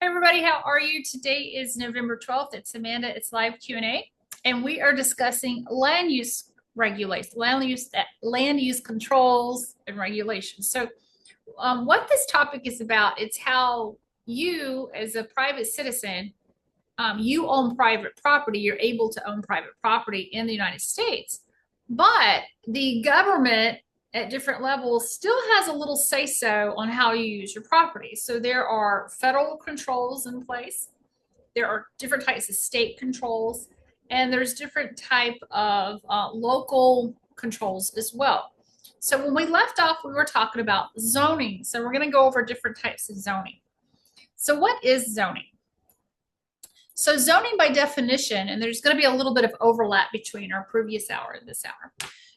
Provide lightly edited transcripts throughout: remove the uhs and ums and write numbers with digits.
Hey everybody, how are you? Today is November 12th. It's Amanda. It's live Q&A, and we are discussing land use regulations, land use controls and regulations. So, what this topic is about, it's how you, as a private citizen, you own private property. You're able to own private property in the United States, but the government at different levels still has a little say so on how you use your property. So there are federal controls in place. There are different types of state controls, and there's different type of local controls as well. So when we left off, we were talking about zoning. So we're going to go over different types of zoning. So what is zoning? So zoning by definition, and there's going to be a little bit of overlap between our previous hour and this hour.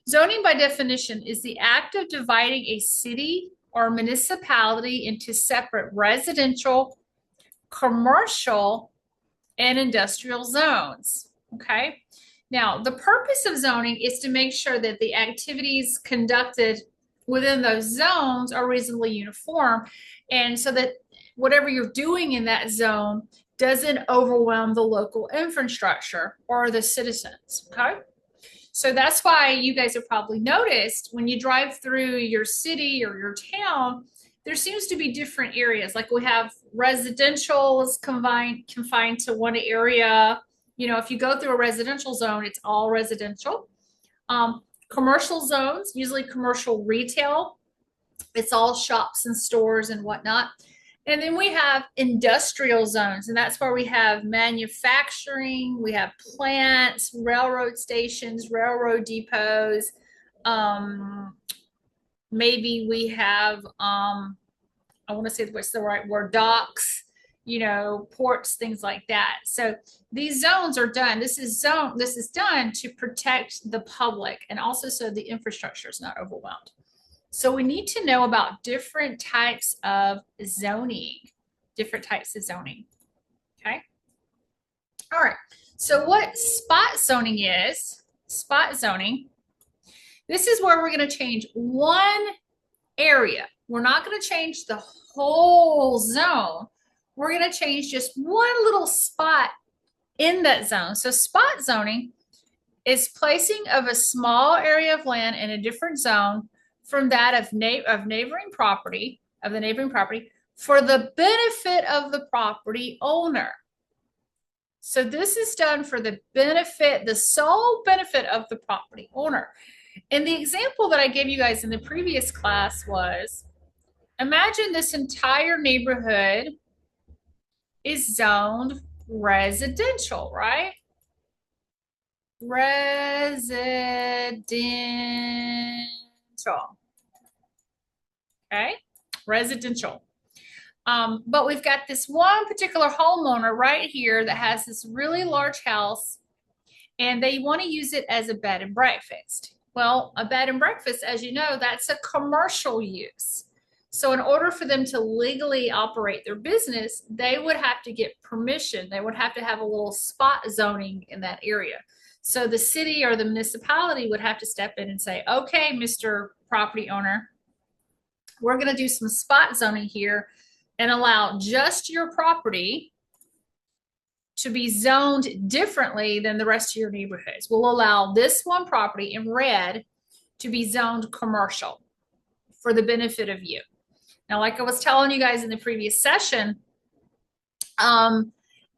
Zoning by definition is the act of dividing a city or municipality into separate residential, commercial, and industrial zones. Okay. Now, the purpose of zoning is to make sure that the activities conducted within those zones are reasonably uniform, and so that whatever you're doing in that zone doesn't overwhelm the local infrastructure or the citizens. Okay. So that's why you guys have probably noticed when you drive through your city or your town, there seems to be different areas. Like we have residential is confined to one area. You know, if you go through a residential zone, it's all residential. Commercial zones, usually commercial retail, it's all shops and stores and whatnot. And then we have industrial zones, and that's where we have manufacturing, we have plants, railroad stations, railroad depots. Maybe we have, I want to say what's the right word, docks, ports, things like that. So these zones are done. This is done to protect the public and also so the infrastructure is not overwhelmed. So we need to know about different types of zoning, okay? All right, so what spot zoning is, this is where we're gonna change one area. We're not gonna change the whole zone. We're gonna change just one little spot in that zone. So spot zoning is placing of a small area of land in a different zone from that of the neighboring property for the benefit of the property owner. So this is done for the sole benefit of the property owner. And the example that I gave you guys in the previous class was, imagine this entire neighborhood is zoned residential, right? Okay, residential. But we've got this one particular homeowner right here that has this really large house, and they want to use it as a bed and breakfast. Well, a bed and breakfast, as you know, that's a commercial use. So in order for them to legally operate their business, they would have to get permission. They would have to have a little spot zoning in that area. So the city or the municipality would have to step in and say, okay, Mr. Property owner, we're going to do some spot zoning here and allow just your property to be zoned differently than the rest of your neighborhoods. We'll allow this one property in red to be zoned commercial for the benefit of you. Now, like I was telling you guys in the previous session, and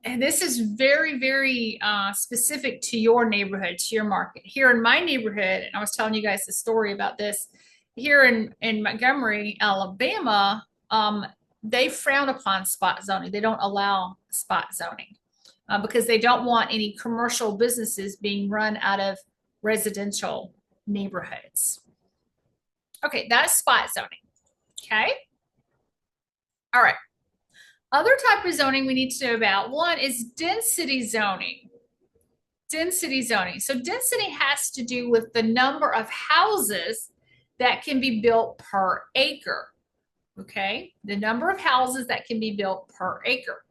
this is very, very specific to your neighborhood, to your market. Here in my neighborhood, and I was telling you guys the story about this, here in Montgomery, Alabama, they frown upon spot zoning. They don't allow spot zoning because they don't want any commercial businesses being run out of residential neighborhoods. Okay, that's spot zoning. Okay. All right. Other type of zoning we need to know about, one is density zoning. Density zoning. So density has to do with the number of houses that can be built per acre. Okay, the number of houses that can be built per acre.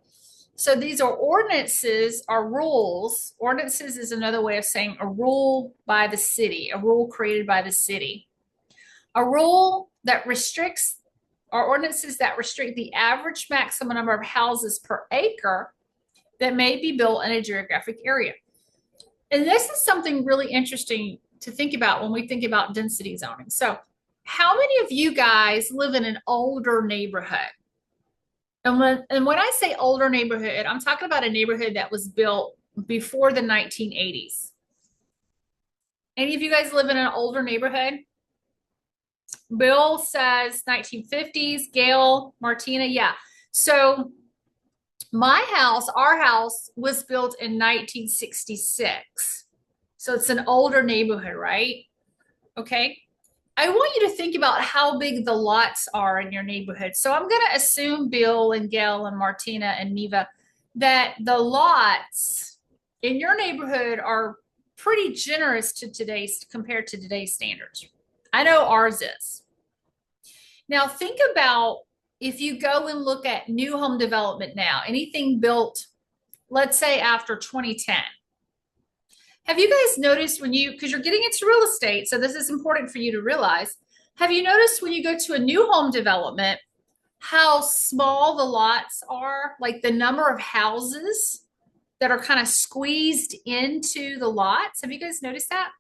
So these are ordinances or rules. Ordinances is another way of saying a rule by the city, a rule created by the city. A rule that restricts are ordinances that restrict the average maximum number of houses per acre that may be built in a geographic area. And this is something really interesting to think about when we think about density zoning. So, how many of you guys live in an older neighborhood? And when I say older neighborhood, I'm talking about a neighborhood that was built before the 1980s. Any of you guys live in an older neighborhood? Bill says 1950s. Gail, Martina, yeah. So my house, our house, was built in 1966. So it's an older neighborhood, right? Okay. I want you to think about how big the lots are in your neighborhood. So I'm going to assume Bill and Gail and Martina and Neva that the lots in your neighborhood are pretty generous to today's compared to today's standards. I know ours is. Now think about if you go and look at new home development now, anything built, let's say after 2010. Have you guys noticed when because you're getting into real estate, so this is important for you to realize, have you noticed when you go to a new home development, how small the lots are, like the number of houses that are kind of squeezed into the lots? Have you guys noticed that?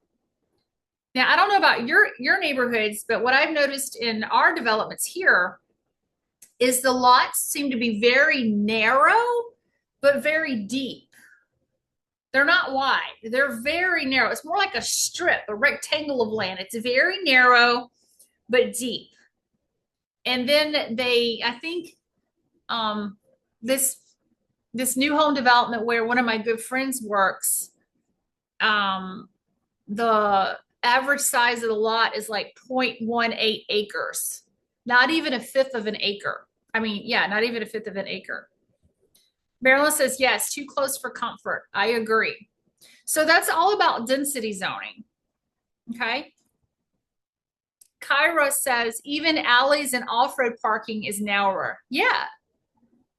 Now, I don't know about your neighborhoods, but what I've noticed in our developments here is the lots seem to be very narrow, but very deep. They're not wide. They're very narrow. It's more like a strip, a rectangle of land. It's very narrow, but deep. And then I think this new home development where one of my good friends works, the average size of the lot is like 0.18 acres. Not even a fifth of an acre. I mean, yeah, not even a fifth of an acre. Marilyn says, yes, too close for comfort. I agree. So that's all about density zoning. Okay. Kyra says, even alleys and off-road parking is narrower. Yeah.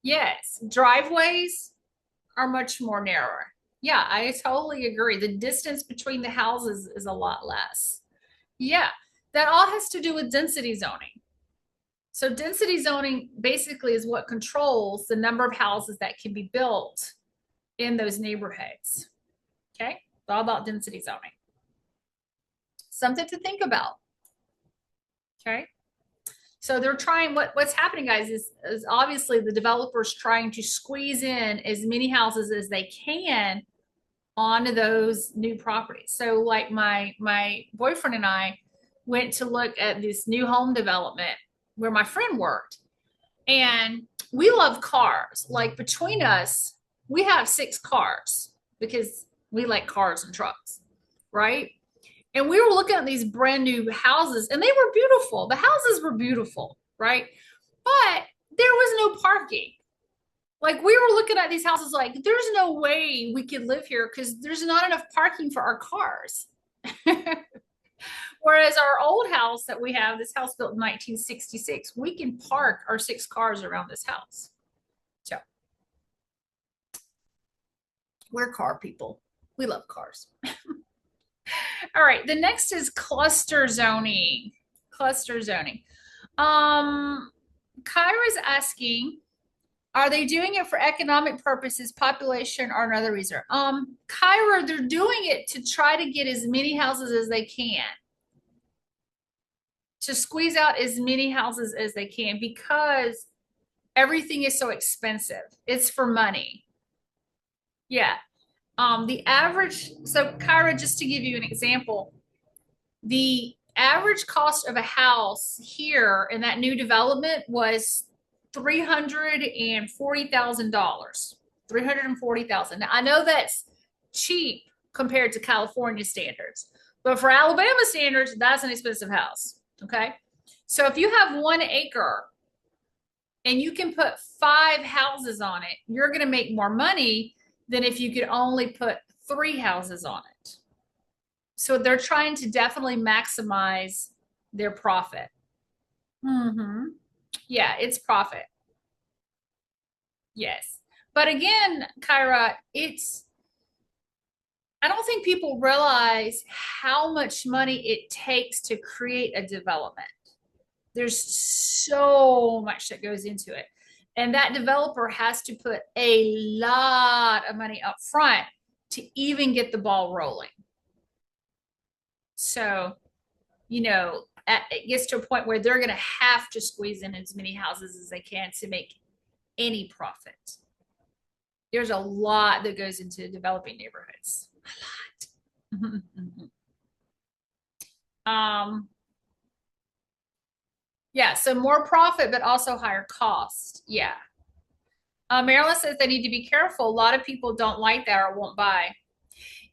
Yes. Driveways are much more narrower. Yeah, I totally agree. The distance between the houses is a lot less. Yeah. That all has to do with density zoning. So density zoning basically is what controls the number of houses that can be built in those neighborhoods. Okay, it's all about density zoning. Something to think about. Okay, so they're trying, what's happening, guys, is obviously the developers trying to squeeze in as many houses as they can onto those new properties. So like my boyfriend and I went to look at this new home development where my friend worked. And we love cars. Like between us, we have 6 cars because we like cars and trucks, right? And we were looking at these brand new houses and they were beautiful. The houses were beautiful, right? But there was no parking. Like we were looking at these houses like there's no way we could live here because there's not enough parking for our cars. Whereas our old house that we have, this house built in 1966, we can park our 6 cars around this house. So we're car people. We love cars. All right. The next is cluster zoning. Cluster zoning. Kyra's asking, are they doing it for economic purposes, population, or another reason? Kyra, they're doing it to try to get as many houses as they can. To squeeze out as many houses as they can because everything is so expensive. It's for money. Yeah. The average, so Kyra, just to give you an example, the average cost of a house here in that new development was $340,000. $340,000. Now I know that's cheap compared to California standards, but for Alabama standards, that's an expensive house. Okay. So if you have 1 acre and you can put 5 houses on it, you're going to make more money than if you could only put 3 houses on it. So they're trying to definitely maximize their profit. Yeah, it's profit. Yes. But again, Kyra, I don't think people realize how much money it takes to create a development. There's so much that goes into it. And that developer has to put a lot of money up front to even get the ball rolling. So, it gets to a point where they're going to have to squeeze in as many houses as they can to make any profit. There's a lot that goes into developing neighborhoods. A lot. Yeah, so more profit, but also higher cost. Yeah. Marilyn says they need to be careful. A lot of people don't like that or won't buy.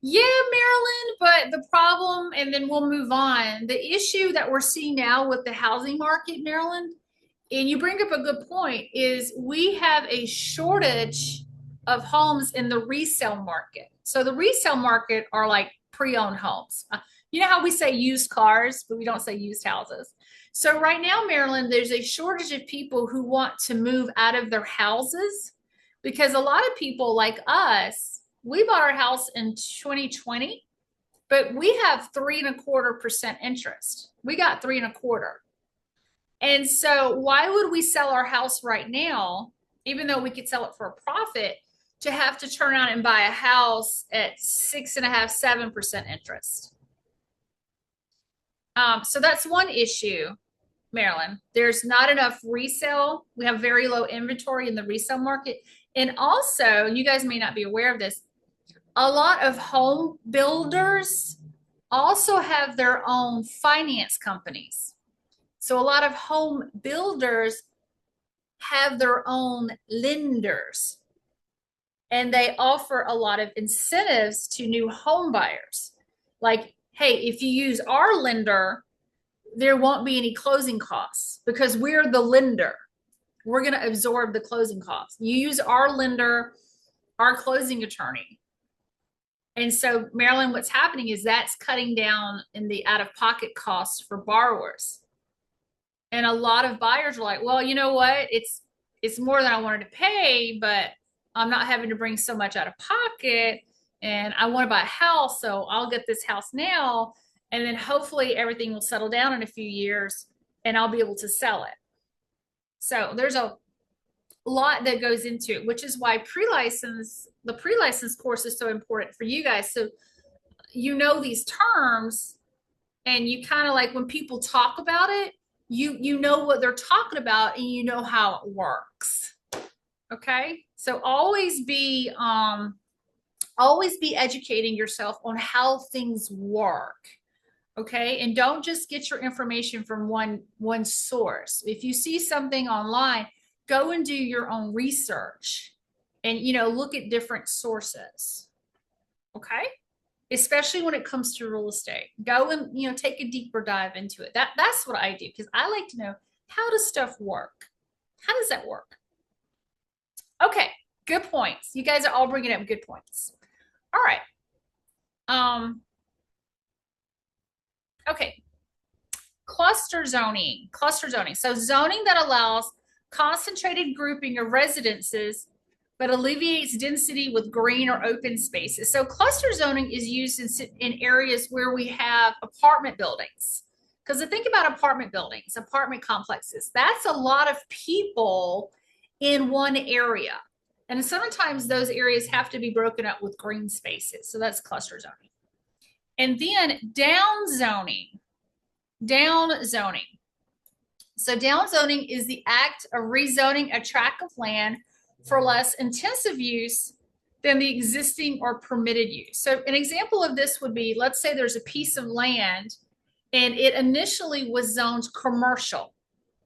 Yeah, Marilyn, but the problem, and then we'll move on. The issue that we're seeing now with the housing market, Marilyn, and you bring up a good point, is we have a shortage of homes in the resale market. So the resale market are like pre-owned homes. You know how we say used cars, but we don't say used houses. So right now, Maryland, there's a shortage of people who want to move out of their houses because a lot of people like us, we bought our house in 2020, but we have 3.25% interest. We got 3.25. And so why would we sell our house right now, even though we could sell it for a profit, to have to turn around and buy a house at 6.5%, 7% interest? So that's one issue, Maryland. There's not enough resale. We have very low inventory in the resale market. And also, you guys may not be aware of this, a lot of home builders also have their own finance companies. So a lot of home builders have their own lenders, and they offer a lot of incentives to new home buyers. Like, hey, if you use our lender, there won't be any closing costs because we're the lender. We're going to absorb the closing costs. You use our lender, our closing attorney. And so, Marilyn, what's happening is that's cutting down in the out-of-pocket costs for borrowers. And a lot of buyers are like, well, you know what? It's more than I wanted to pay, but I'm not having to bring so much out of pocket. And I want to buy a house, so I'll get this house now. And then hopefully everything will settle down in a few years and I'll be able to sell it. So there's a lot that goes into it, which is why the pre-license course is so important for you guys. So you know these terms, and you kind of like when people talk about it, you know what they're talking about and you know how it works. Okay? So always be educating yourself on how things work. Okay? And don't just get your information from one source. If you see something online, go and do your own research and look at different sources. Okay? Especially when it comes to real estate. Go and take a deeper dive into it. That's what I do, because I like to know, how does stuff work? How does that work? Okay, good points. You guys are all bringing up good points. All right. Okay. Cluster zoning. So zoning that allows concentrated grouping of residences but alleviates density with green or open spaces. So cluster zoning is used in areas where we have apartment buildings. Because I think about apartment buildings, apartment complexes, that's a lot of people in one area. And sometimes those areas have to be broken up with green spaces. So that's cluster zoning. And then down zoning. So down zoning is the act of rezoning a tract of land for less intensive use than the existing or permitted use. So an example of this would be, let's say there's a piece of land and it initially was zoned commercial.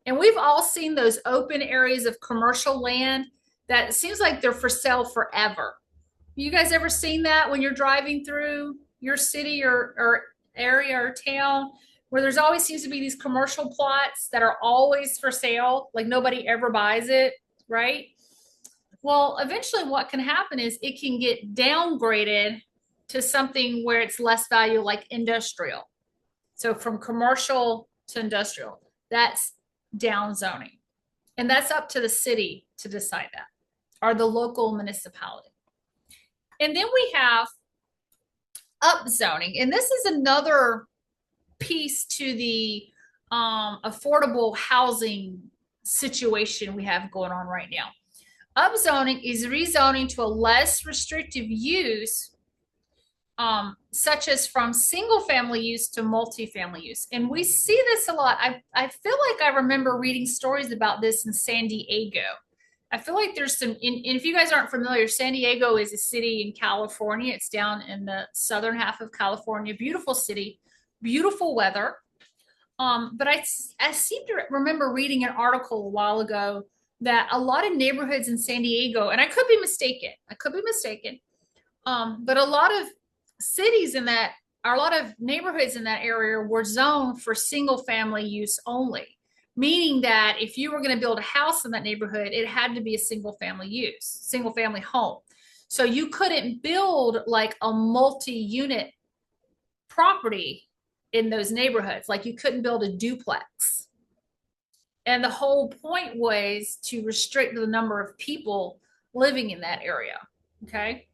And we've all seen those open areas of commercial land that seems like they're for sale forever. You guys ever seen that when you're driving through your city or area or town, where there's always seems to be these commercial plots that are always for sale, like nobody ever buys it, right? Well, eventually what can happen is it can get downgraded to something where it's less value, like industrial. So from commercial to industrial, that's down zoning. And that's up to the city to decide that, or the local municipality. And then we have up zoning. And this is another piece to the affordable housing situation we have going on right now. Upzoning is rezoning to a less restrictive use, such as from single family use to multifamily use. And we see this a lot. I feel like I remember reading stories about this in San Diego. I feel like there's some, and if you guys aren't familiar, San Diego is a city in California. It's down in the southern half of California. Beautiful city, beautiful weather. But I seem to remember reading an article a while ago that a lot of neighborhoods in San Diego, and I could be mistaken, but a lot of cities in that, or a lot of neighborhoods in that area were zoned for single family use only, meaning that if you were going to build a house in that neighborhood, it had to be a single family use, single family home. So you couldn't build like a multi-unit property in those neighborhoods. Like you couldn't build a duplex. And the whole point was to restrict the number of people living in that area. Okay.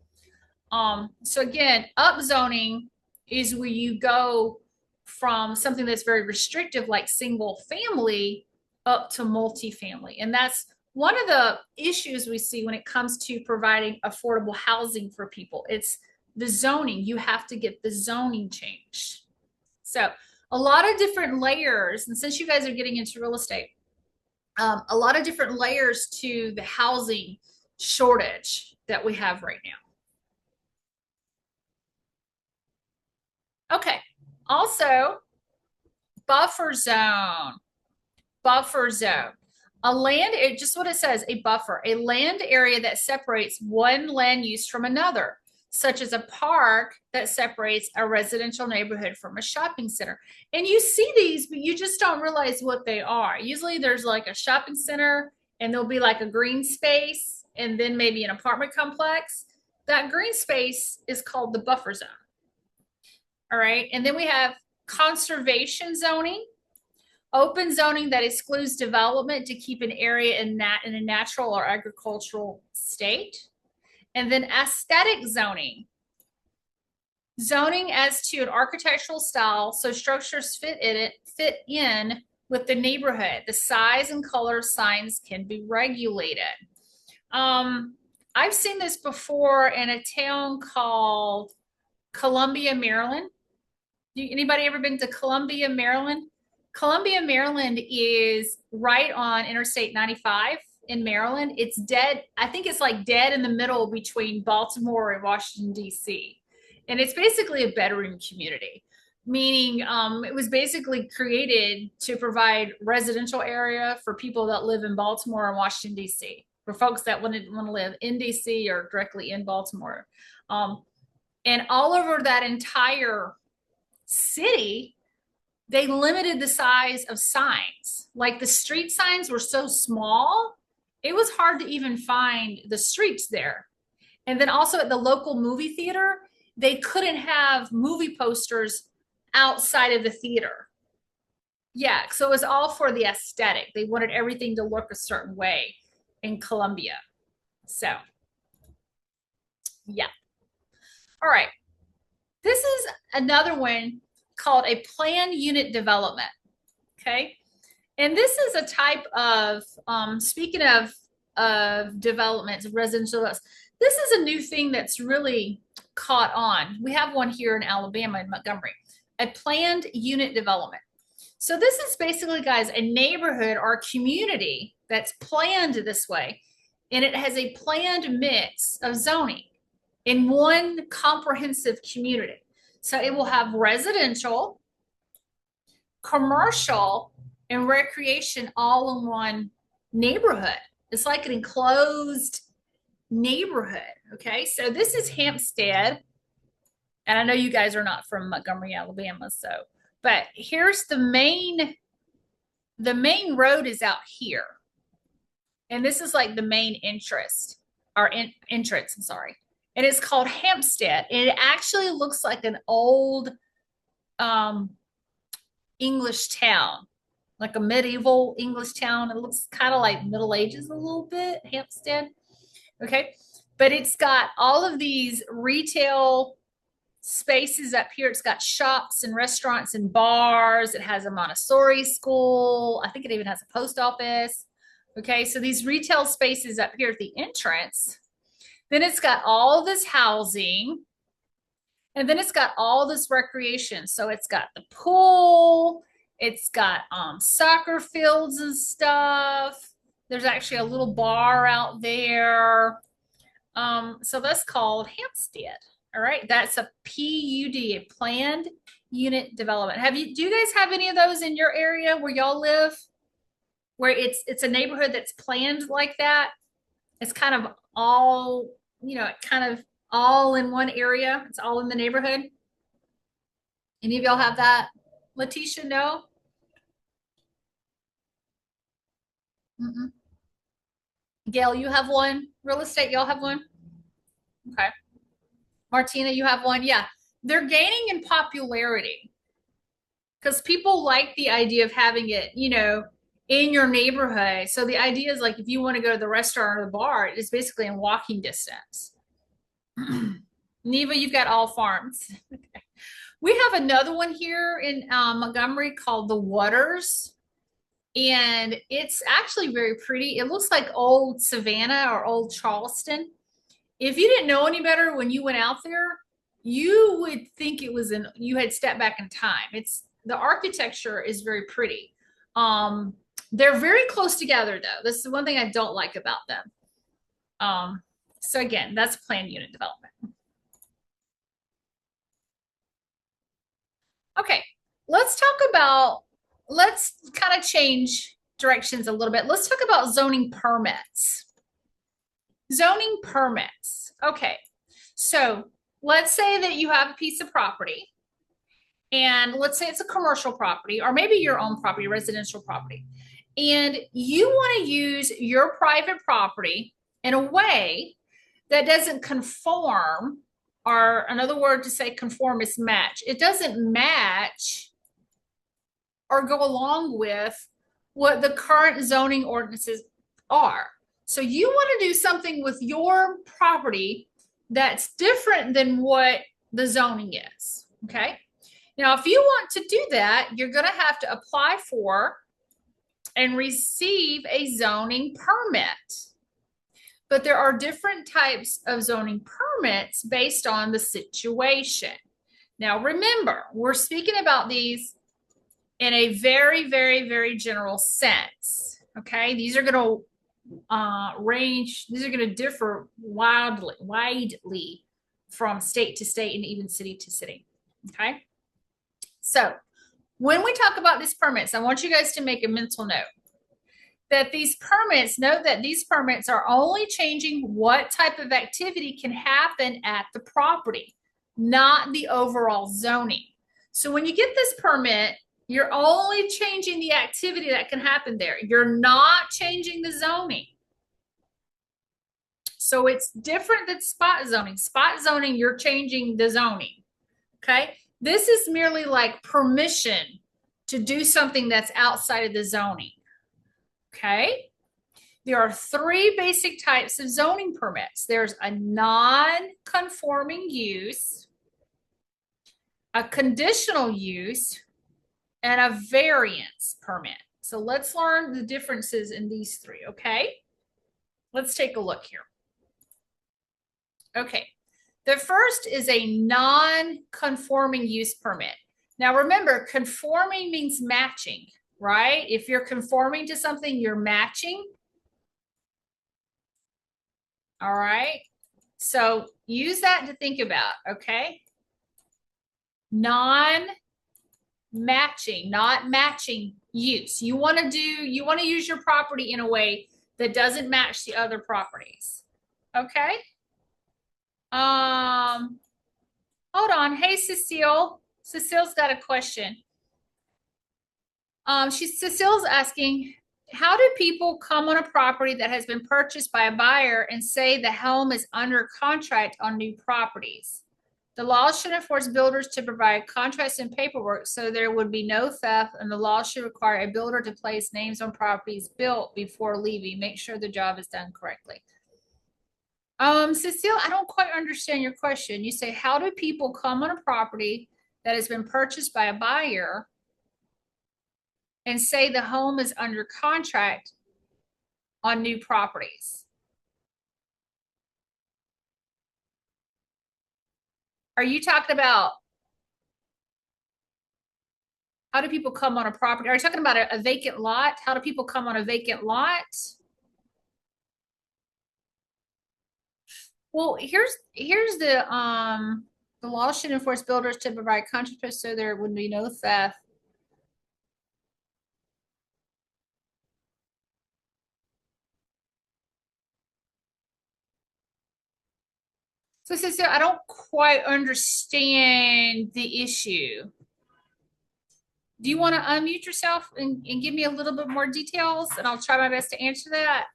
So again, upzoning is where you go from something that's very restrictive, like single family, up to multifamily. And that's one of the issues we see when it comes to providing affordable housing for people. It's the zoning. You have to get the zoning changed. So a lot of different layers. And since you guys are getting into real estate, a lot of different layers to the housing shortage that we have right now. Okay. Also, buffer zone. Buffer zone. A land, just what it says, a buffer, a land area that separates one land use from another, such as a park that separates a residential neighborhood from a shopping center. And you see these, but you just don't realize what they are. Usually there's like a shopping center and there'll be like a green space and then maybe an apartment complex. That green space is called the buffer zone. All right. And then we have conservation zoning, open zoning that excludes development to keep an area in a natural or agricultural state. And then aesthetic zoning, zoning as to an architectural style so structures fit in with the neighborhood. The size and color of signs can be regulated. I've seen this before in a town called Columbia, Maryland. Anybody ever been to Columbia, Maryland? Columbia, Maryland is right on Interstate 95 in Maryland. It's dead. I think it's like dead in the middle between Baltimore and Washington, D.C. And it's basically a bedroom community, meaning it was basically created to provide residential area for people that live in Baltimore and Washington, D.C., for folks that want to live in D.C. or directly in Baltimore. And all over that entire city, they limited the size of signs. Like the street signs were so small, it was hard to even find the streets there. And then also at the local movie theater, they couldn't have movie posters outside of the theater. Yeah, so it was all for the aesthetic. They wanted everything to look a certain way in Columbia. So, yeah. All right. This is another one called a planned unit development. Okay. And this is a type of, speaking of developments, residential, this is a new thing that's really caught on. We have one here in Alabama, in Montgomery, a planned unit development. So this is basically, guys, a neighborhood or a community that's planned this way. And it has a planned mix of zoning in one comprehensive community. So it will have residential, commercial, and recreation all in one neighborhood. It's like an enclosed neighborhood. Okay, so this is Hampstead. And I know you guys are not from Montgomery, Alabama, so, but here's the main road is out here. And this is like the main entrance, I'm sorry. And it's called Hampstead. And it actually looks like an old English town, like a medieval English town. It looks kind of like Middle Ages a little bit, Hampstead. Okay. But it's got all of these retail spaces up here. It's got shops and restaurants and bars. It has a Montessori school. I think it even has a post office. Okay, so these retail spaces up here at the entrance. Then it's got all this housing. And then it's got all this recreation. So it's got the pool. It's got soccer fields and stuff. There's actually a little bar out there. So that's called Hampstead. All right, that's a PUD, a planned unit development. Do you guys have any of those in your area where y'all live? Where it's a neighborhood that's planned like that? It's kind of all, kind of all in one area. It's all in the neighborhood. Any of y'all have that? Letitia, no? Mm-mm. Gail, you have one? Real estate, y'all have one? Okay. Martina, you have one? Yeah. They're gaining in popularity because people like the idea of having it, in your neighborhood. So the idea is like if you want to go to the restaurant or the bar, it's basically in walking distance. Neva, you've got all farms. Okay. We have another one here in Montgomery called the Waters. And it's actually very pretty. It looks like old Savannah or old Charleston. If you didn't know any better when you went out there, you would think you had stepped back in time. The architecture is very pretty. They're very close together though. This is one thing I don't like about them. So again, that's planned unit development. Okay, let's kind of change directions a little bit. Let's talk about zoning permits. Zoning permits. Okay, so let's say that you have a piece of property, and let's say it's a commercial property, or maybe your own property, residential property, and you want to use your private property in a way that doesn't conform, or another word to say conform is match. It doesn't match or go along with what the current zoning ordinances are. So you want to do something with your property that's different than what the zoning is. Okay. Now, if you want to do that, you're going to have to apply for and receive a zoning permit. But there are different types of zoning permits based on the situation. Now, remember, we're speaking about these in a very, very, very general sense. Okay, these are going to range, these are going to differ widely from state to state and even city to city. Okay, so when we talk about these permits, I want you guys to make a mental note that these permits, note that these permits are only changing what type of activity can happen at the property, not the overall zoning. So when you get this permit, you're only changing the activity that can happen there. You're not changing the zoning. So it's different than spot zoning. Spot zoning, you're changing the zoning. Okay. This is merely like permission to do something that's outside of the zoning. Okay. There are three basic types of zoning permits. There's a non-conforming use, a conditional use, and a variance permit. So let's learn the differences in these three, okay? Let's take a look here. Okay, the first is a non-conforming use permit. Now remember, conforming means matching, right? If you're conforming to something, you're matching. All right, so use that to think about, okay? Non-matching, not matching use. You want to use your property in a way that doesn't match the other properties. Okay. Hold on. Hey, Cecile. Cecile's got a question. Cecile's asking, how do people come on a property that has been purchased by a buyer and say the home is under contract on new properties? The law should enforce builders to provide contracts and paperwork so there would be no theft, and the law should require a builder to place names on properties built before leaving. Make sure the job is done correctly. Cecile, I don't quite understand your question. You say, how do people come on a property that has been purchased by a buyer and say the home is under contract on new properties? Are you talking about how do people come on a property? Are you talking about a vacant lot? How do people come on a vacant lot? Well, here's the law should enforce builders to provide contractors so there would be no theft. So, sister, I don't quite understand the issue. Do you want to unmute yourself and give me a little bit more details, and I'll try my best to answer that?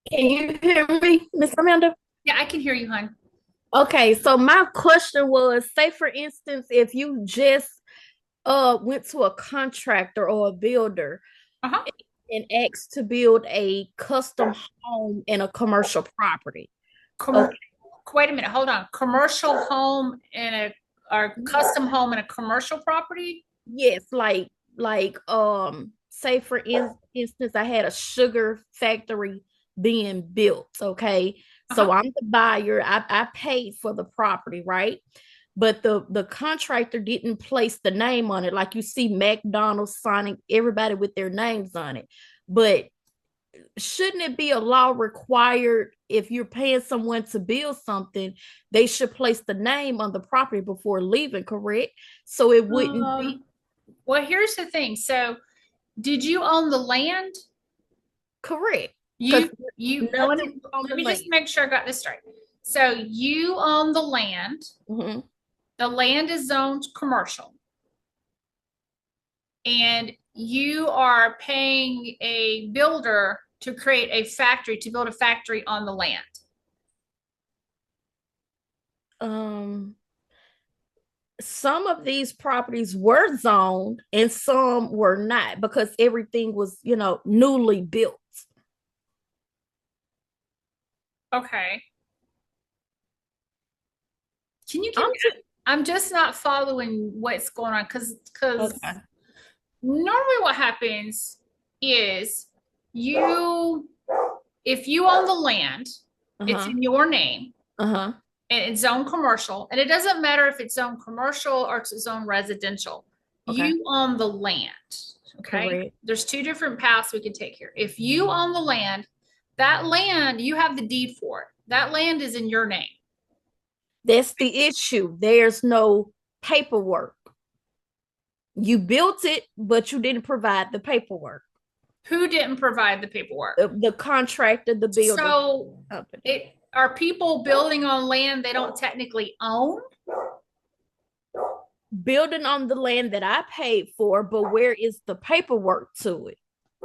Can you hear me, Miss Amanda? Yeah, I can hear you, hon. Okay, so my question was, say for instance, if you just went to a contractor or a builder Uh-huh. and asked to build a custom home in a commercial property. Commer Okay. Wait a minute, hold on. Commercial home in a or custom home in a commercial property? Yes, like say for instance, I had a sugar factory being built. Okay. Uh-huh. So I'm the buyer. I paid for the property, right? But the contractor didn't place the name on it. Like you see McDonald's, Sonic, everybody with their names on it. But shouldn't it be a law required if you're paying someone to build something, they should place the name on the property before leaving, correct? So it wouldn't be. Well, here's the thing. So, did you own the land? Correct. Because You no one is on let the me land. just make sure I got this straight. So, you own the land. Mhm. The land is zoned commercial, and you are paying a builder to create a factory, to build a factory on the land. Um, some of these properties were zoned and some were not because everything was, newly built. Okay. Can you give I'm me, just I'm just not following what's going on because okay. normally what happens is you if you own the land, it's Uh-huh. in your name Uh-huh. and it's zone commercial, and it doesn't matter if it's zone commercial or it's zone residential. Okay. You own the land. Okay. Correct. There's two different paths we can take here. If you own the land, that land, you have the deed for it. That land is in your name. That's the issue. There's no paperwork. You built it, but you didn't provide the paperwork. Who didn't provide the paperwork? The contractor, the builder So company. it are people building on land they don't technically own? Building on the land that I paid for, but where is the paperwork to it?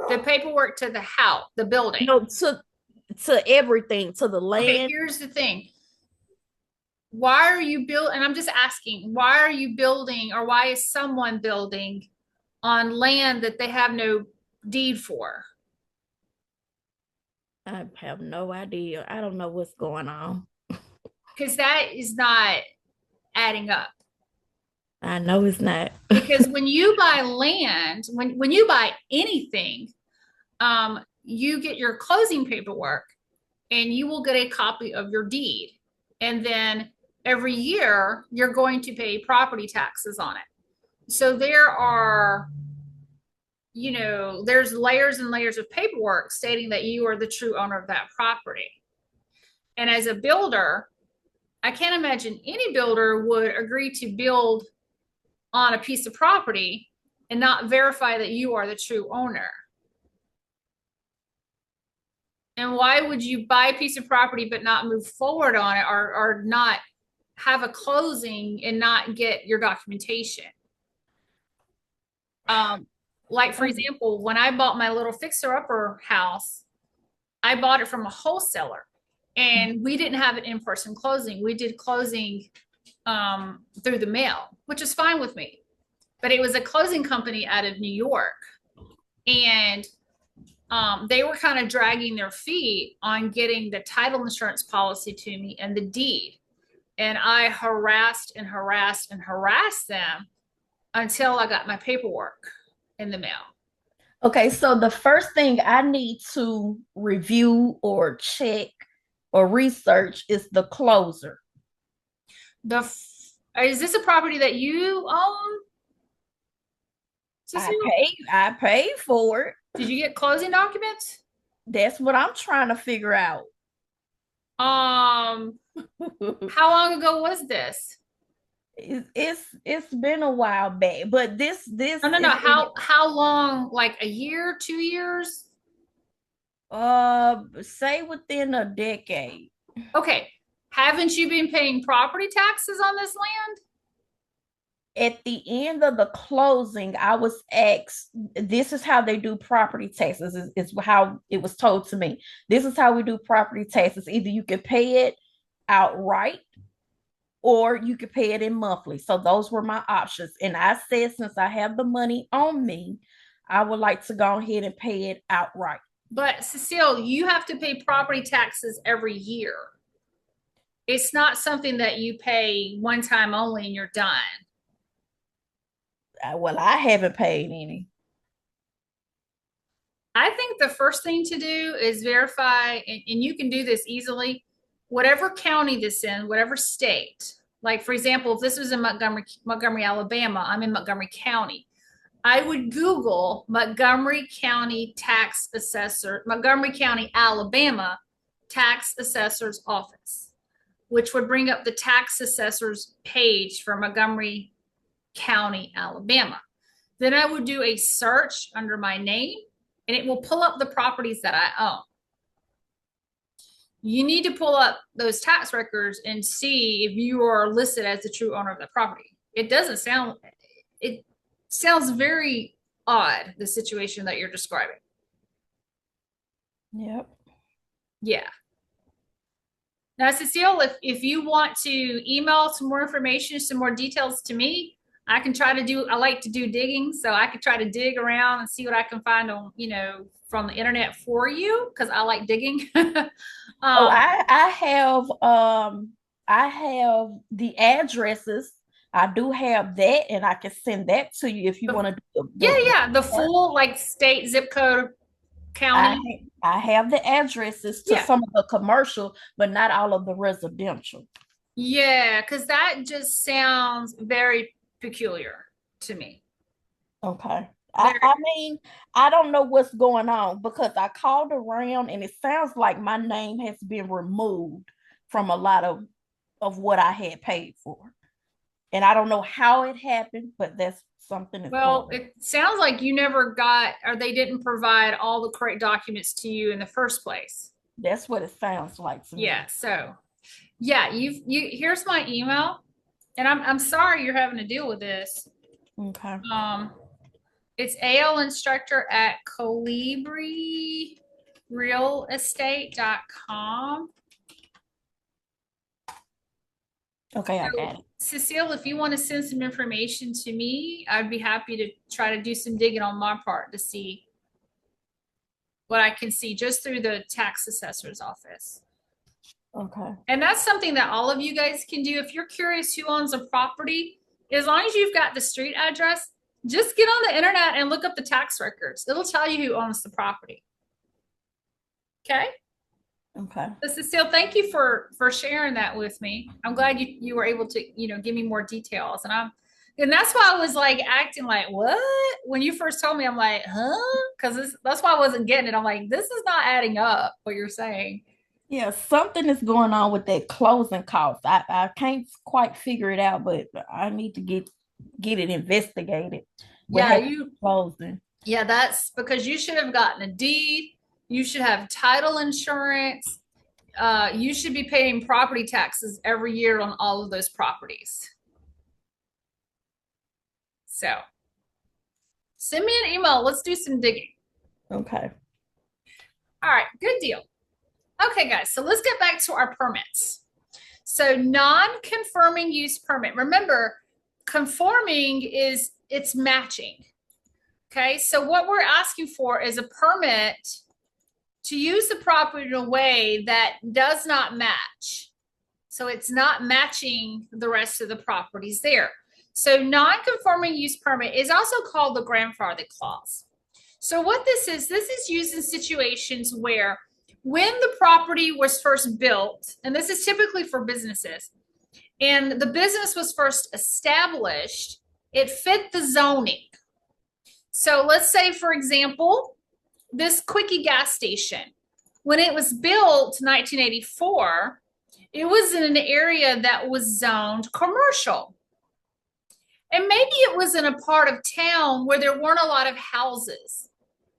The paperwork to the house, the building. No, to everything, to the Okay, land. here's the thing. Why are you building? And I'm just asking, why are you building or why is someone building on land that they have no deed for? I have no idea. I don't know what's going on. Because that is not adding up. I know it's not. Because when you buy land, when you buy anything, you get your closing paperwork and you will get a copy of your deed. And then every year you're going to pay property taxes on it. So there are, there's layers and layers of paperwork stating that you are the true owner of that property. And as a builder, I can't imagine any builder would agree to build on a piece of property and not verify that you are the true owner. And why would you buy a piece of property but not move forward on it or not have a closing and not get your documentation? Um, like for example, when I bought my little fixer-upper house, I bought it from a wholesaler and we didn't have an in-person closing. We did closing through the mail, which is fine with me. But it was a closing company out of New York. And they were kind of dragging their feet on getting the title insurance policy to me and the deed. And I harassed and harassed and harassed them until I got my paperwork in the mail. Okay, so the first thing I need to review or check or research is the closer. Is this a property that you own, Cecile? I paid for it. Did you get closing documents? That's what I'm trying to figure out. Um, how long ago was this? It's been a while back, but this No, no, no. is How long? Like a year, 2 years? say within a decade. Okay. Haven't you been paying property taxes on this land? At the end of the closing, I was asked, this is how they do property taxes, is how it was told to me. This is how we do property taxes. Either you can pay it outright or you could pay it in monthly. So those were my options. And I said, since I have the money on me, I would like to go ahead and pay it outright. But Cecile, you have to pay property taxes every year. It's not something that you pay one time only and you're done. Well, I haven't paid any. I think the first thing to do is verify, and you can do this easily, whatever county this in, whatever state. Like, for example, if this was in Montgomery, Alabama, I'm in Montgomery County. I would Google Montgomery County tax assessor, Montgomery County, Alabama tax assessor's office, which would bring up the tax assessor's page for Montgomery County, Alabama. Then I would do a search under my name and it will pull up the properties that I own. You need to pull up those tax records and see if you are listed as the true owner of the property. It sounds very odd, the situation that you're describing. Yep. Yeah. Now, Cecile, if you want to email some more information, some more details to me, I can try to do, I like to do digging. So I could try to dig around and see what I can find on, from the internet for you, because I like digging. Oh, I have the addresses. I do have that, and I can send that to you if you want to do the full like state, zip code, county. I have the addresses to some of the commercial, but not all of the residential. Yeah, because that just sounds very peculiar to me. Okay. I mean, I don't know what's going on because I called around and it sounds like my name has been removed from a lot of what I had paid for. And I don't know how it happened, but that's something. Well, it sounds like you never got, or they didn't provide all the correct documents to you in the first place. That's what it sounds like to me. Yeah. So, yeah, here's my email, and I'm sorry you're having to deal with this. Okay. It's aliinstructor@colibrirealestate.com. Okay, I got it. Cecile, if you want to send some information to me, I'd be happy to try to do some digging on my part to see what I can see just through the tax assessor's office. Okay. And that's something that all of you guys can do. If you're curious who owns a property, as long as you've got the street address, just get on the internet and look up the tax records. It'll tell you who owns the property. Okay. Okay. So Cecile, thank you for sharing that with me. I'm glad you were able to, give me more details. And that's why I was like acting like, what? When you first told me, I'm like, huh? Because that's why I wasn't getting it. I'm like, this is not adding up, what you're saying. Yeah, something is going on with that closing cost. I can't quite figure it out, but I need to get it investigated. Yeah, closing. Yeah, that's because you should have gotten a deed. You should have title insurance. You should be paying property taxes every year on all of those properties. So send me an email. Let's do some digging. Okay. All right, good deal. Okay, guys, so let's get back to our permits. So non-conforming use permit. Remember, conforming it's matching. Okay, so what we're asking for is a permit to use the property in a way that does not match. So it's not matching the rest of the properties there. So non-conforming use permit is also called the grandfather clause. So what this is used in situations where when the property was first built, and this is typically for businesses, and the business was first established, it fit the zoning. So let's say, for example, this Quickie gas station, when it was built in 1984, it was in an area that was zoned commercial. And maybe it was in a part of town where there weren't a lot of houses,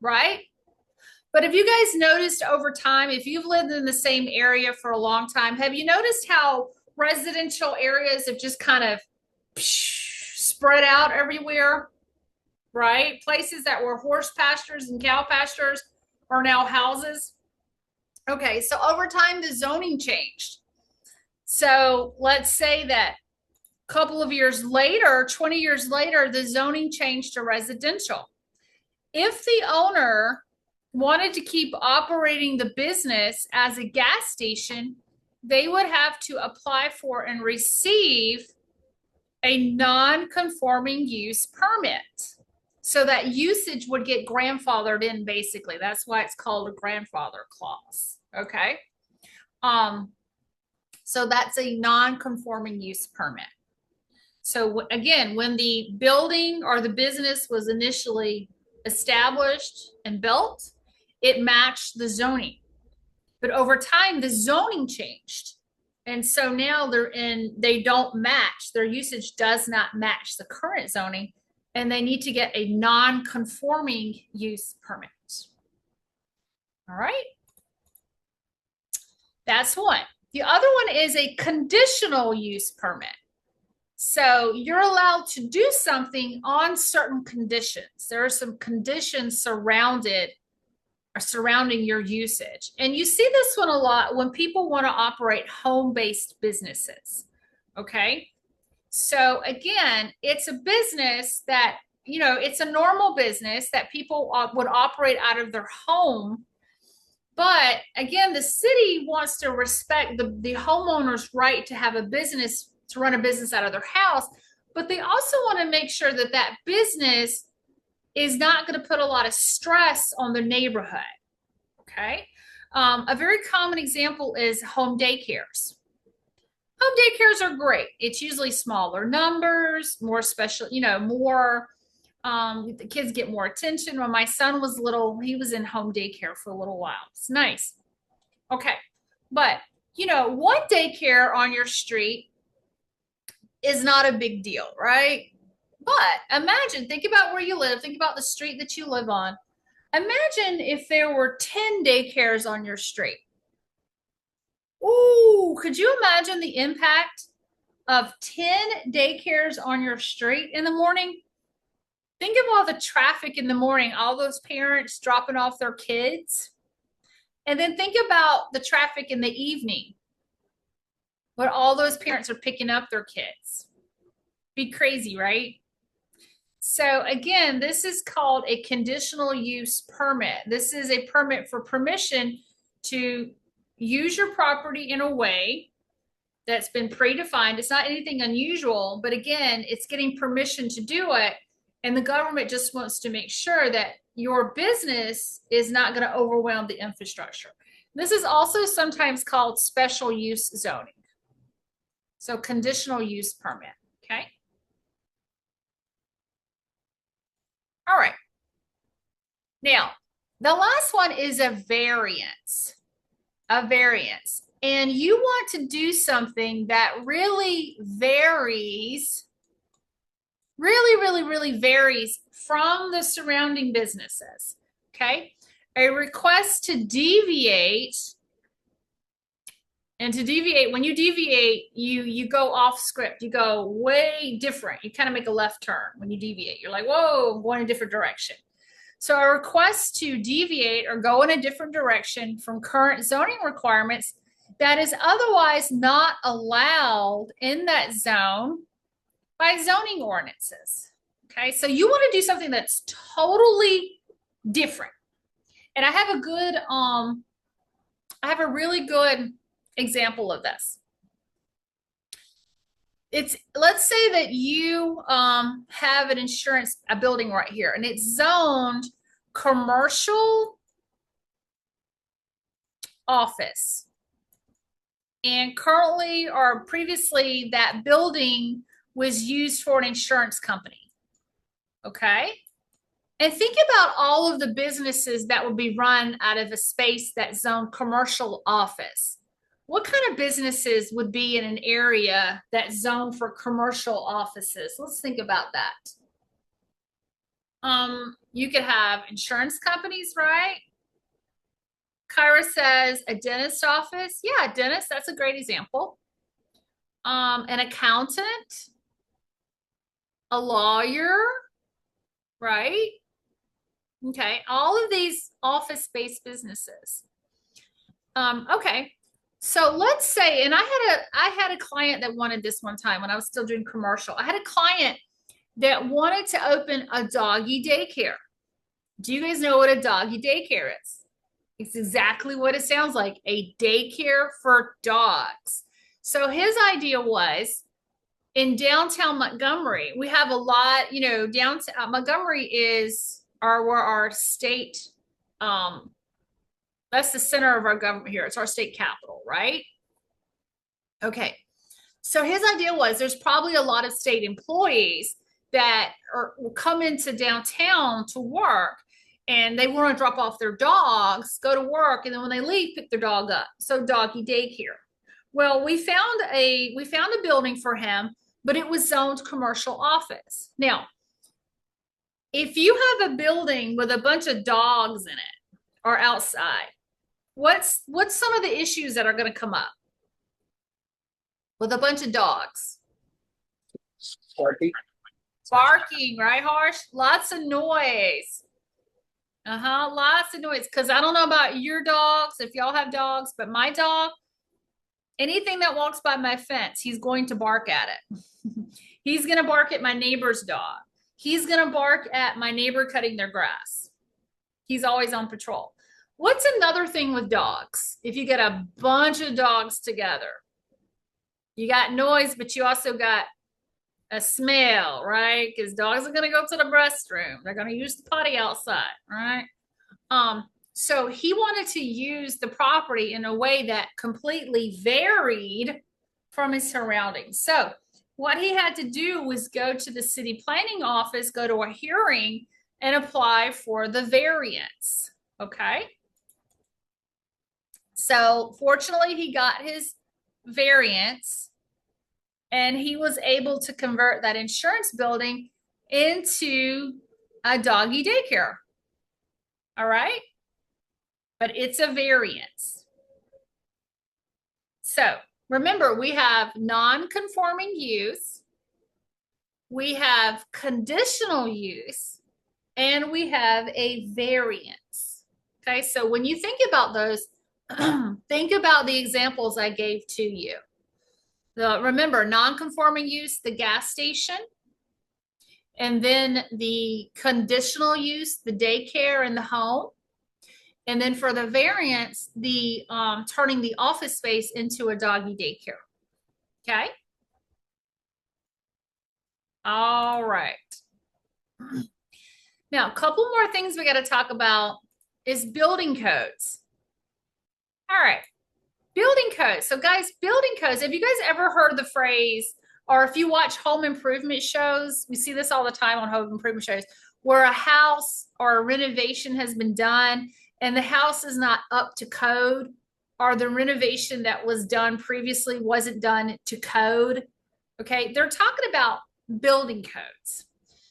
right? But have you guys noticed over time, if you've lived in the same area for a long time, have you noticed how residential areas have just kind of spread out everywhere, right? Places that were horse pastures and cow pastures are now houses. Okay, so over time, the zoning changed. So let's say that a couple of years later, 20 years later, the zoning changed to residential. If the owner wanted to keep operating the business as a gas station, they would have to apply for and receive a non-conforming use permit. So that usage would get grandfathered in, basically. That's why it's called a grandfather clause. Okay. So that's a non-conforming use permit. So again, when the building or the business was initially established and built, it matched the zoning. But over time, the zoning changed. And so now they don't match, their usage does not match the current zoning, and they need to get a non-conforming use permit. All right. That's one. The other one is a conditional use permit. So you're allowed to do something on certain conditions. There are some conditions surrounding your usage. And you see this one a lot when people want to operate home-based businesses. Okay. So again, it's a business that, it's a normal business that people would operate out of their home. But again, the city wants to respect the homeowner's right to have a business, to run a business out of their house. But they also want to make sure that that business is not going to put a lot of stress on the neighborhood. Okay. A very common example is home daycares. Home daycares are great. It's usually smaller numbers, more special, the kids get more attention. When my son was little, he was in home daycare for a little while. It's nice. Okay. But, one daycare on your street is not a big deal, right? But think about where you live. Think about the street that you live on. Imagine if there were 10 daycares on your street. Ooh, could you imagine the impact of 10 daycares on your street in the morning? Think of all the traffic in the morning, all those parents dropping off their kids. And then think about the traffic in the evening, when all those parents are picking up their kids. Be crazy, right? So again, this is called a conditional use permit. This is a permit for permission to use your property in a way that's been predefined. It's not anything unusual, but again, it's getting permission to do it. And the government just wants to make sure that your business is not going to overwhelm the infrastructure. This is also sometimes called special use zoning. So conditional use permit, okay? All right. Now, the last one is a variance. A variance. And you want to do something that really varies, really varies from the surrounding businesses, okay? A request to deviate, and to deviate, when you deviate, you go off script, you go way different. You kind of make a left turn when you deviate. You're like, whoa, I'm going a different direction. So a request to deviate or go in a different direction from current zoning requirements that is otherwise not allowed in that zone by zoning ordinances. Okay, so you want to do something that's totally different. And I have a good, I have a really good example of this. It's, let's say that you have an insurance, a building right here, and it's zoned commercial office. And currently or previously that building was used for an insurance company. Okay. And think about all of the businesses that would be run out of a space that's zoned commercial office. What kind of businesses would be in an area that's zoned for commercial offices? Let's think about that. You could have insurance companies, right? Kyra says a dentist office. Yeah, a dentist, that's a great example. An accountant, a lawyer, right? Okay, all of these office-based businesses. Okay, so let's say, and I had a client that wanted this one time when I was still doing commercial. I had a client that wanted to open a doggy daycare. Do you guys know what a doggy daycare is? It's exactly what it sounds like, a daycare for dogs. So his idea was in downtown Montgomery, we have a lot, you know, downtown Montgomery is our state, that's the center of our government here. It's our state capital, right? Okay. So his idea was there's probably a lot of state employees that will come into downtown to work and they want to drop off their dogs, go to work, and then when they leave, pick their dog up. So doggy daycare. Well, we found a building for him, but it was zoned commercial office. Now, if you have a building with a bunch of dogs in it or outside, what's some of the issues that are going to come up with a bunch of dogs? Barking, right, Harsh? Lots of noise. Lots of noise. Because I don't know about your dogs, if y'all have dogs, but my dog, anything that walks by my fence, he's going to bark at it. He's going to bark at my neighbor's dog. He's going to bark at my neighbor cutting their grass. He's always on patrol. What's another thing with dogs? If you get a bunch of dogs together, you got noise, but you also got a smell, right? Because dogs are going to go to the restroom. They're going to use the potty outside, right? So he wanted to use the property in a way that completely varied from his surroundings. So what he had to do was go to the city planning office, go to a hearing, and apply for the variance. Okay. So fortunately, he got his variance and he was able to convert that insurance building into a doggy daycare. All right. But it's a variance. So remember, we have non-conforming use, we have conditional use, and we have a variance. Okay, so when you think about those, think about the examples I gave to you. Remember, non-conforming use, the gas station, and then the conditional use, the daycare and the home. And then for the variance, the turning the office space into a doggy daycare. Okay. All right. Now, a couple more things we got to talk about is building codes. All right. Building codes. So guys, building codes, have you guys ever heard the phrase, or if you watch home improvement shows, we see this all the time on home improvement shows, where a house or a renovation has been done and the house is not up to code, or the renovation that was done previously wasn't done to code. Okay, they're talking about building codes.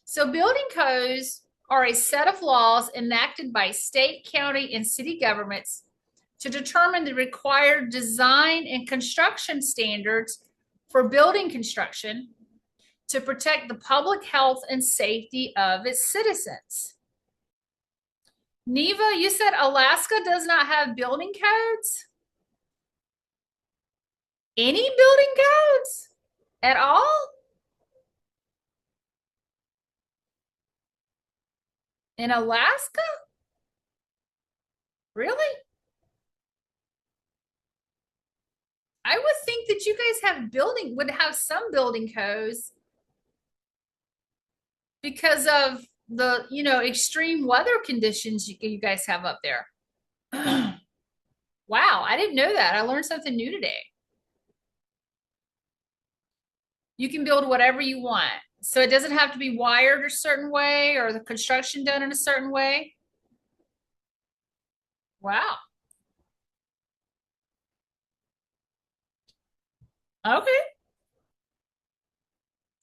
So building codes are a set of laws enacted by state, county, and city governments to determine the required design and construction standards for building construction to protect the public health and safety of its citizens. Neva, you said Alaska does not have building codes? Any building codes at all? In Alaska? Really? I would think that you guys would have some building codes because of the, extreme weather conditions you guys have up there. Wow, I didn't know that. I learned something new today. You can build whatever you want. So it doesn't have to be wired a certain way or the construction done in a certain way. Wow. Okay.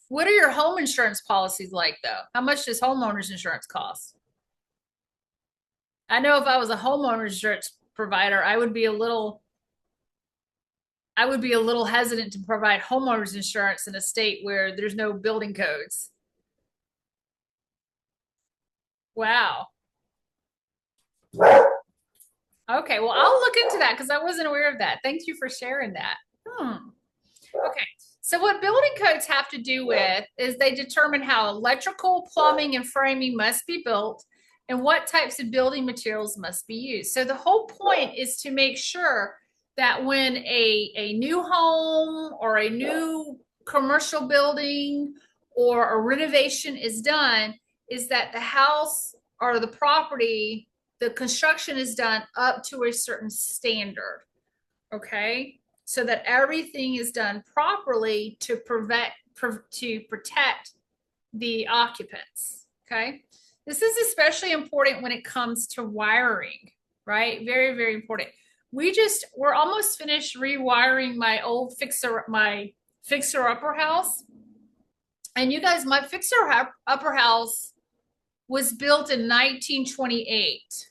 What are your home insurance policies like though? How much does homeowners insurance cost? I know if I was a homeowner insurance provider, I would be a little hesitant to provide homeowners insurance in a state where there's no building codes. Wow. Okay, well, I'll look into that because I wasn't aware of that. Thank you for sharing that. Okay. So what building codes have to do with is they determine how electrical, plumbing, and framing must be built and what types of building materials must be used. So the whole point is to make sure that when a new home or a new commercial building or a renovation is done, is that the house or the property, the construction is done up to a certain standard. Okay, so that everything is done properly to protect the occupants. Okay, this is especially important when it comes to wiring, right? Very, very important. We're almost finished rewiring my old fixer upper house. And you guys, my fixer upper house was built in 1928.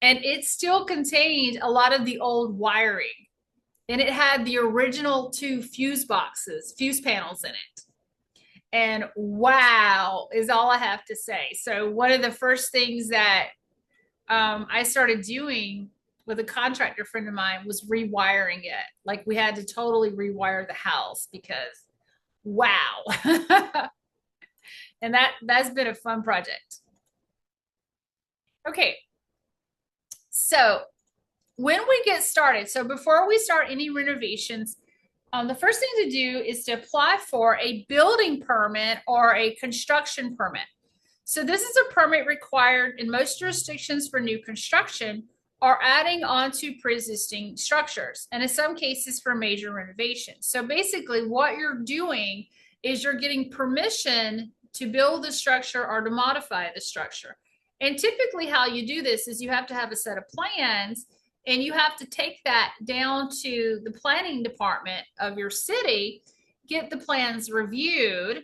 And it still contained a lot of the old wiring. And it had the original two fuse panels in it. And wow, is all I have to say. So one of the first things that I started doing with a contractor friend of mine was rewiring it. Like we had to totally rewire the house because wow. And that's been a fun project. Okay. So when we get started, so before we start any renovations, the first thing to do is to apply for a building permit or a construction permit. So this is a permit required in most jurisdictions for new construction or adding on to pre-existing structures, and in some cases for major renovations. So basically what you're doing is you're getting permission to build the structure or to modify the structure. And typically how you do this is you have to have a set of plans and you have to take that down to the planning department of your city, get the plans reviewed,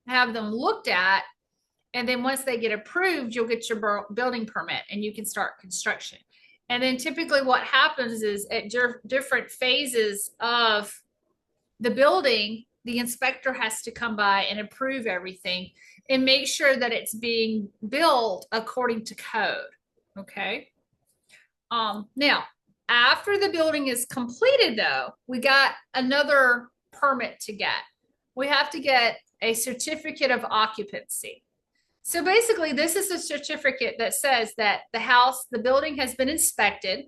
have them looked at, and then once they get approved, you'll get your building permit and you can start construction. And then typically what happens is at different phases of the building, the inspector has to come by and approve everything and make sure that it's being built according to code. Okay. Now, after the building is completed, though, we got another permit to get. We have to get a certificate of occupancy. So basically, this is a certificate that says that the building has been inspected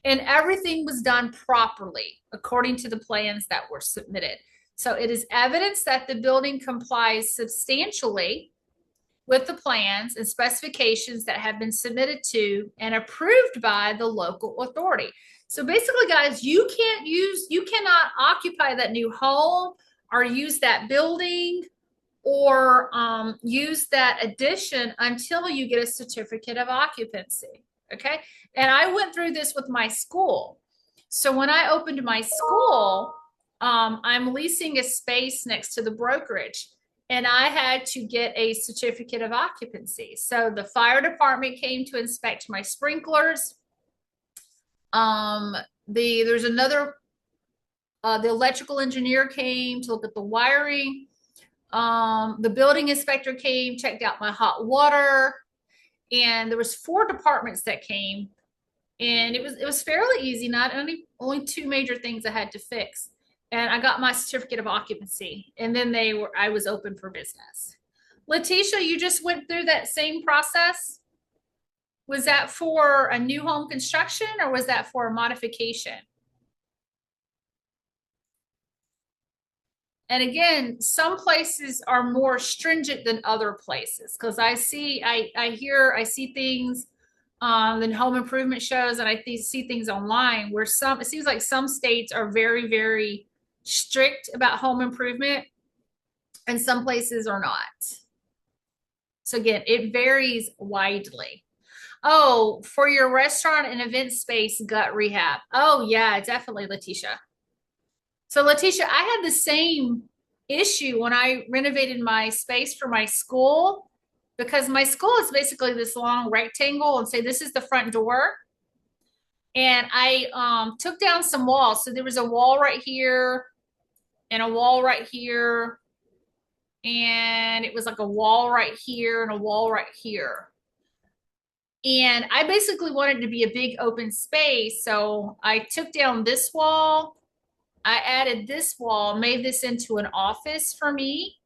and everything was done properly according to the plans that were submitted. So it is evidence that the building complies substantially with the plans and specifications that have been submitted to and approved by the local authority. So basically, guys, you cannot occupy that new home or use that building or use that addition until you get a certificate of occupancy. Okay. And I went through this with my school. So when I opened my school, I'm leasing a space next to the brokerage and I had to get a certificate of occupancy. So the fire department came to inspect my sprinklers. There's another, the electrical engineer came to look at the wiring. The building inspector came, checked out my hot water, and there was 4 departments that came, and it was fairly easy. Not only 2 major things I had to fix, and I got my certificate of occupancy, and then I was open for business. Letitia, you just went through that same process? Was that for a new home construction or was that for a modification? And again, some places are more stringent than other places because I see things in home improvement shows and see things online where it seems like some states are very, very strict about home improvement and some places are not. So again, it varies widely. Oh, for your restaurant and event space gut rehab. Oh yeah, definitely, Letitia. So Letitia, I had the same issue when I renovated my space for my school because my school is basically this long rectangle and say this is the front door. And I took down some walls. So there was a wall right here and a wall right here. And it was like a wall right here and a wall right here. And I basically wanted to be a big open space. So I took down this wall. I added this wall, made this into an office for me.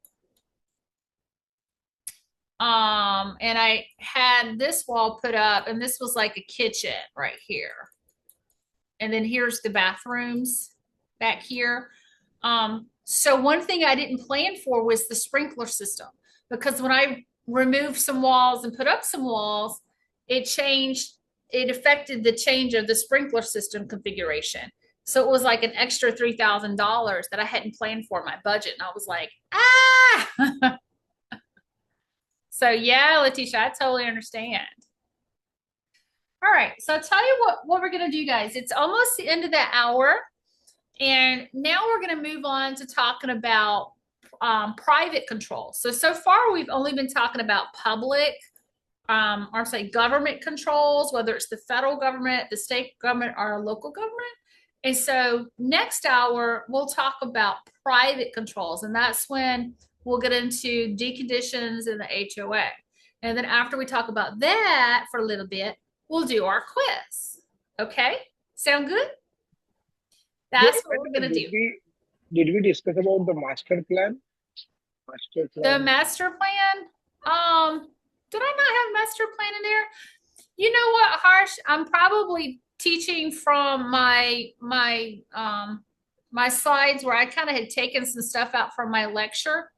And I had this wall put up, and this was like a kitchen right here. And then here's the bathrooms back here. So one thing I didn't plan for was the sprinkler system because when I removed some walls and put up some walls, it affected the change of the sprinkler system configuration. So it was like an extra $3,000 that I hadn't planned for my budget. And I was like, ah. So yeah, Letitia, I totally understand. All right. So I'll tell you what we're going to do, guys. It's almost the end of the hour. And now we're going to move on to talking about private control. So far, we've only been talking about public, or say government controls, whether it's the federal government, the state government, or local government. And so next hour, we'll talk about private controls. And that's when we'll get into deconditions and the HOA. And then after we talk about that for a little bit, we'll do our quiz. Okay? Sound good? Yeah, That's what we're gonna do. did we discuss about the master plan? Master The plan. master plan. Did I not have master plan in there? You know what, Harsh? I'm probably teaching from my slides where I kind of had taken some stuff out from my lecture.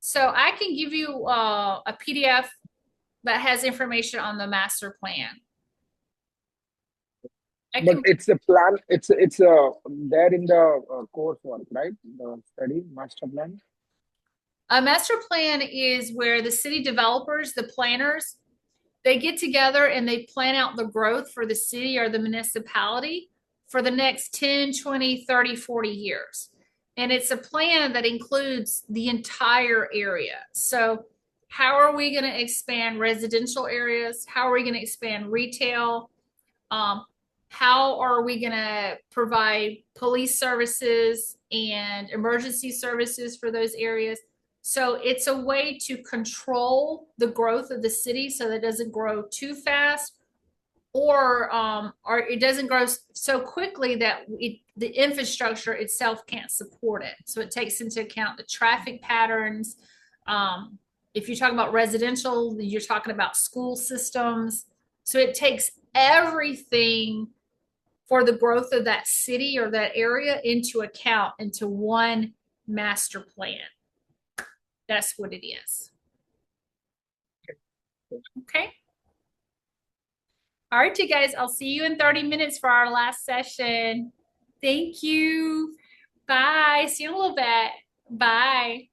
So I can give you a PDF that has information on the master plan. But it's a plan. It's there in the coursework, right? The study master plan. A master plan is where the city developers, the planners, they get together and they plan out the growth for the city or the municipality for the next 10, 20, 30, 40 years. And it's a plan that includes the entire area. So how are we going to expand residential areas? How are we going to expand retail? How are we going to provide police services and emergency services for those areas? So it's a way to control the growth of the city so that it doesn't grow too fast or it doesn't grow so quickly that the infrastructure itself can't support it. So it takes into account the traffic patterns. If you're talking about residential, you're talking about school systems. So it takes everything for the growth of that city or that area into account into one master plan. That's what it is. Okay. All right, you guys, I'll see you in 30 minutes for our last session. Thank you. Bye. See you in a little bit. Bye.